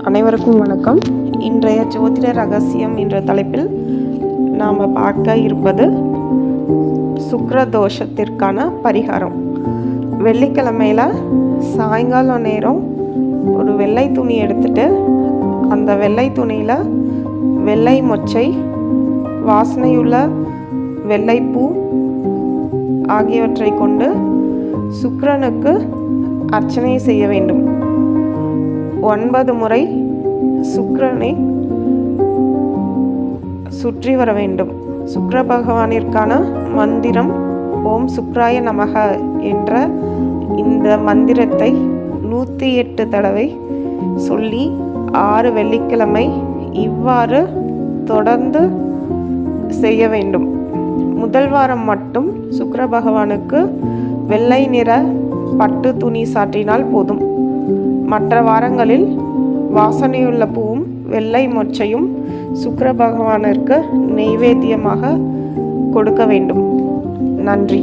அனைவருக்கும் வணக்கம். இன்றைய ஜோதிட ரகசியம் என்ற தலைப்பில் நாம் பார்க்க இருப்பது சுக்கிரதோஷத்திற்கான பரிகாரம். வெள்ளிக்கிழமையில் சாயங்காலம் நேரம் ஒரு வெள்ளை துணி எடுத்துட்டு அந்த வெள்ளை துணியில் வெள்ளை மொச்சை, வாசனையுள்ள வெள்ளைப்பூ ஆகியவற்றை கொண்டு சுக்கிரனுக்கு அர்ச்சனை செய்ய வேண்டும். 9 முறை சுக்கிரனை சுற்றி வர வேண்டும். சுக்கிர பகவானிற்கான மந்திரம் ஓம் சுக்ராய நமக என்ற இந்த மந்திரத்தை 108 தடவை சொல்லி 6 வெள்ளிக்கிழமை இவ்வாறு தொடர்ந்து செய்ய வேண்டும். முதல் வாரம் மட்டும் சுக்கிர பகவானுக்கு வெள்ளை நிற பட்டு துணி சாற்றினால் போதும். மற்ற வாரங்களில் வாசனையுள்ள பூவும் வெள்ளை மொச்சையும் சுக்கிர பகவானிற்கு நெய்வேத்தியமாக கொடுக்க வேண்டும். நன்றி.